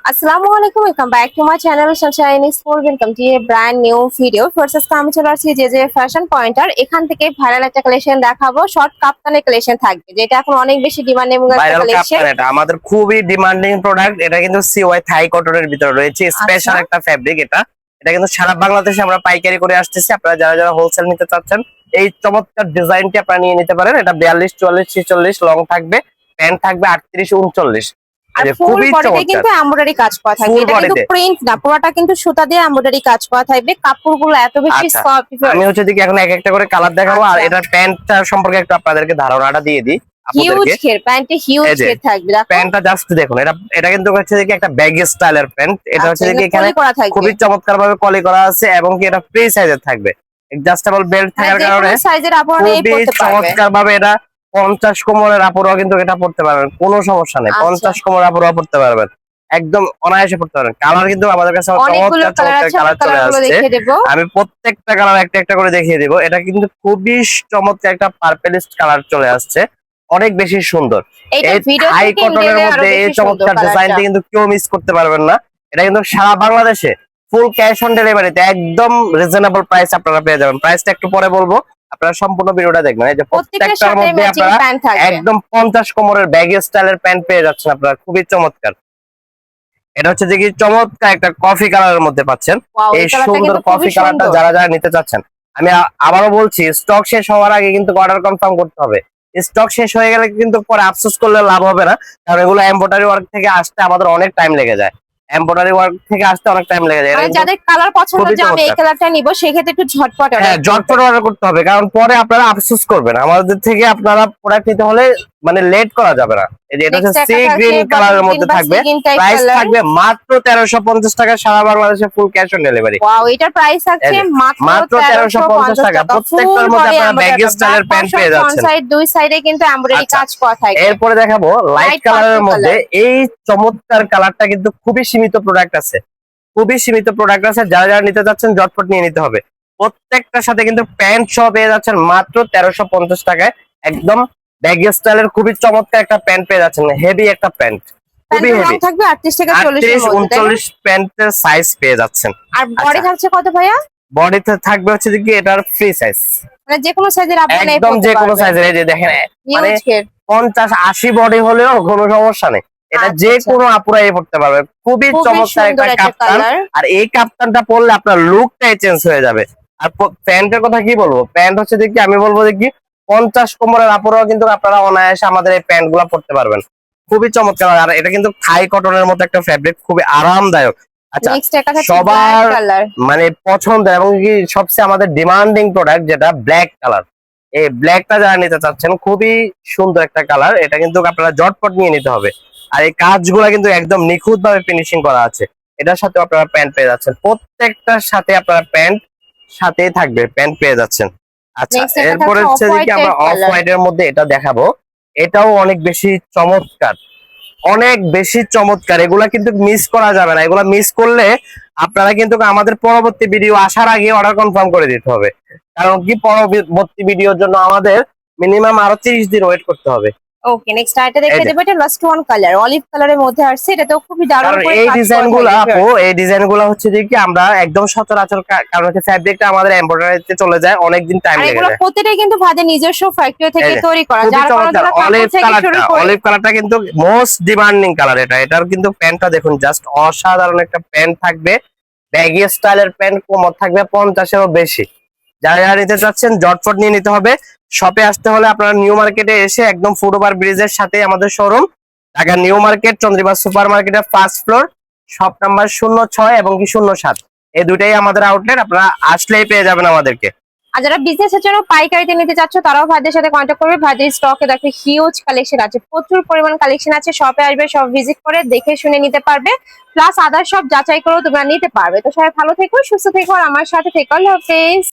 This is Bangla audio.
Assalamualaikum, welcome back to my channel Sunshine Sport. Welcome to a brand new video. First আমি চলে আসছি যে ফ্যাশন পয়েন্টার, এখান থেকে ভাইরাল একটা কালেকশন দেখাবো। শর্ট কাপ্তানের কালেকশন থাকবে, যেটা এখন অনেক বেশি ডিমান্ড এবং একটা ভাইরাল কালেকশন। কাপ্তান এটা আমাদের খুবই ডিমান্ডিং প্রোডাক্ট। এটা কিন্তু সিওয়াই থাই কটনের ভিতরে রয়েছে, স্পেশাল একটা ফ্যাব্রিক। এটা কিন্তু সারা বাংলাদেশে আমরা পাইকারি করে আসতেছি। আপনারা যারা যারা হোলসেল নিতে চাচ্ছেন এই চমৎকার ডিজাইনটি আপনারা নিয়ে নিতে পারেন। এটা 42, 44, 46 লং থাকবে, প্যান্ট থাকবে 38, 39। আর ফুল বডিতে কিন্তু এমব্রয়ডারি কাজ করা থাকবে। এটা কিন্তু প্রিন্ট না, পুরোটা কিন্তু সুতা দিয়ে এমব্রয়ডারি কাজ করা থাকবে। কাপড়গুলো এত বেশি সফট। আমি হচ্ছে দেখি এখন এক একটা করে কালার দেখাবো, আর এটার প্যান্টটা সম্পর্কে একটু আপনাদেরকে ধারণাটা দিয়ে দিই। হিউজ ঘের, প্যান্টে হিউজ ঘের থাকবে। দেখো প্যান্টটা জাস্ট দেখুন, এটা কিন্তু হচ্ছে দেখি একটা ব্যাগি স্টাইলের প্যান্ট। এটা হচ্ছে দেখি এখানে খুবই চমৎকার ভাবে কলি করা আছে, এবং কি এটা ফ্রি সাইজের থাকবে। অ্যাডজাস্টেবল বেল্ট থাকার কারণে সাইজের আপনারা এই পড়তে পারবেন। চমৎকার ভাবে এটা 50 কোমরের আপুরাও কিন্তু এটা পড়তে পারবেন, কোনো সমস্যা নেই। 50 কোমরের আপুরাও পড়তে পারবেন, একদম অনায়াসে পড়তে পারবেন। কালার কিন্তু আমাদের কাছে চমৎকার চমৎকার কালার চলে আসছে। আমি প্রত্যেকটা কালার একটা একটা করে দেখিয়ে দিব। এটা কিন্তু খুবই চমৎকার একটা পার্পেলিস্ট কালার চলে আসছে, অনেক বেশি সুন্দর। এই হাই কটনের মধ্যে এই চমৎকার ডিজাইনটা কিন্তু কেউ মিস করতে পারবেন না। এটা কিন্তু সারা বাংলাদেশে ফুল ক্যাশ অন ডেলিভারিতে একদম রিজনেবল প্রাইস আপনারা পেয়ে যাবেন। প্রাইসটা একটু পরে বলবো, আপনারা সম্পূর্ণ ভিডিওটা দেখবেন। এই যে প্রত্যেকটার মধ্যে আপনারা একদম 50 কোমরের ব্যাগি স্টাইলের প্যান্ট পেয়ে যাচ্ছেন আপনারা, খুবই চমৎকার। এটা হচ্ছে যে কি চমৎকার একটা কফি কালারের মধ্যে পাচ্ছেন। এই সুন্দর কফি কালারটা যারা যারা নিতে চাচ্ছেন, আমি আবারও বলছি, স্টক শেষ হওয়ার আগে কিন্তু অর্ডার কনফার্ম করতে হবে। স্টক শেষ হয়ে গেলে কিন্তু পরে আফসোস করলে লাভ হবে না, কারণ এগুলো এমব্রয়ডারি ওয়ার্ক থেকে আসতে আমাদের অনেক টাইম লেগে যায়। এমব্রয়ডারি ওয়ার্ক থেকে আসতে অনেক টাইম লেগে যায়। মানে যাদের কালার পছন্দ, যে আমি এই কালারটা নিব, সেক্ষেত্রে একটু ঝটপট অর্ডার, ঝটপট অর্ডার করতে হবে, কারণ পরে আপনারা আফসোস করবেন। আমাদের থেকে আপনারা প্রোডাক্ট নিতে হলে মানে লেট করা যাবে না। এই যে এটা হচ্ছে সি গ্রিন কালারের মধ্যে থাকবে, প্রাইস থাকবে মাত্র 1350 টাকা, সারা বাংলাদেশে full cash on delivery. Wow, এটার প্রাইস আছে মাত্র 1350 টাকা। প্রত্যেকটার মধ্যে আপনারা ব্যাগি স্টাইলের প্যান্ট পেয়ে যাচ্ছেন। সাইড দুই সাইডে কিন্তু এমব্রয়ডারি কাজ করা থাকে। এরপরে দেখাবো লাইট কালারের মধ্যে এই চমৎকার কালারটা, কিন্তু খুবই সীমিত প্রোডাক্ট আছে, খুবই সীমিত প্রোডাক্ট আছে। যারা যারা নিতে চাচ্ছেন ঝটপট নিয়ে নিতে হবে। প্রত্যেকটার সাথে কিন্তু প্যান্ট সহ পেয়ে যাচ্ছেন মাত্র 1350 টাকায়। একদম ব্যাগি স্টাইলের খুবই চমৎকার একটা প্যান্ট পেয়ে যাচ্ছেন, হেভি একটা প্যান্ট, খুবই হেভি থাকবে 38 থেকে 40 এর মধ্যে, 39 প্যান্টের সাইজ পেয়ে যাচ্ছেন। আর বডি থাকছে কত ভাইয়া? বডিতে থাকবে হচ্ছে কি এটার ফ্রি সাইজ, মানে যে কোনো সাইজের আপনি একদম যে কোনো সাইজের। এই যে দেখেন, মানে 50 80 বডি হলেও কোনো সমস্যা নেই, এটা যে কোনো আপুরাই পড়তে পারবে। খুবই চমৎকার একটা কাপ্তান, আর এই কাপ্তানটা পরলে আপনার লুকটাই চেঞ্জ হয়ে যাবে। আর প্যান্টের কথা কি বলবো, প্যান্ট হচ্ছে দেখি আমি বলবো দেখি 50 কোমরের আপুরাও কিন্তু আপনারা অনায়াসে আমাদের এই প্যান্ট গুলা পরতে পারবেন, খুবই চমৎকার। আর এটা কিন্তু থাই কটনের মতো একটা ফ্যাব্রিক, খুবই আরামদায়ক। আচ্ছা, সবার মানে পছন্দ এবং কি সবচেয়ে আমাদের ডিমান্ডিং প্রোডাক্ট যেটা ব্ল্যাক কালার। এই ব্ল্যাকটা যারা নিতে চাচ্ছেন, খুবই সুন্দর একটা কালার। এটা কিন্তু আপনারা ঝটপট নিয়ে নিতে হবে। আর এই কাজগুলো কিন্তু একদম নিখুঁত ভাবে ফিনিশিং করা আছে। এটার সাথে আপনারা প্যান্ট পেয়ে যাচ্ছেন, প্রত্যেকটার সাথে আপনারা প্যান্ট সাথেই থাকবে, প্যান্ট পেয়ে যাচ্ছেন। আচ্ছা, এরপরে হচ্ছে কি আমরা অফ হোয়াইট এর মধ্যে এটা দেখাবো। এটাও অনেক বেশি চমৎকার, অনেক বেশি চমৎকার। এগুলা কিন্তু মিস করা যাবে না, এগুলা মিস করলে আপনারা কিন্তু আমাদের পরবর্তী ভিডিও আসার আগে অর্ডার কনফার্ম করে দিতে হবে। কারণ কি পরবর্তী ভিডিওর জন্য আমাদের মিনিমাম আরো 30 দিন ওয়েট করতে হবে। ওকে, নেক্সট আইটা দেখে দেব। এটা লাস্ট ওয়ান কালার, অলিভ কালারের মধ্যে আসছে। এটা তো খুবই দারুণ করে এই ডিজাইনগুলো আপু, এই ডিজাইনগুলো হচ্ছে যে কি আমরা একদম সচরাচর, কারণ হচ্ছে ফ্যাব্রিকটা আমাদের এমব্রয়ডারিতে চলে যায়, অনেক দিন টাইম লেগে যায়। এগুলো প্রত্যেকটাই কিন্তু ভাজে নিজস্ব ফ্যাক্টরি থেকে তৈরি করা, যার কারণে অলিভ কালারটা কিন্তু মোস্ট ডিমান্ডিং কালার। এটার কিন্তু প্যান্টটা দেখুন, জাস্ট অসাধারণ একটা প্যান্ট থাকবে, ব্যাগি স্টাইলের প্যান্ট, কোমর থাকবে 50 এরও বেশি। যারা যারা নিতে চাচ্ছেন ঝটপট নিয়ে নিতে হবে। শপে আসতে হলে আপনারা নিউ মার্কেটে এসে, একদম ফুটওভার ব্রিজের সাথে আমাদের showroom, Dhaka new market Chandrima super মার্কেটের ফার্স্ট ফ্লোর, শপ নাম্বার 06 এবং কি 07, এই দুটাই আমাদের আউটলেট। আপনারা আসলেই পেয়ে যাবেন আমাদেরকে। আর যারা বিজনেসের জন্য পাইকারিতে নিতে চাচ্ছ, তারাও ভাইদের সাথে কন্ট্যাক্ট করবে। ভাইদের স্টকে দেখো হিউজ কালেকশন আছে, প্রচুর পরিমাণ কালেকশন আছে। শপে আসবে, সব ভিজিট করে দেখে শুনে নিতে পারবে, প্লাস আদার সব যাচাই করেও তোমরা নিতে পারবে। তো সবাই ভালো থেকো, সুস্থ থেকো, আর আমার সাথে থেকো। আল্লাহ হাফেজ।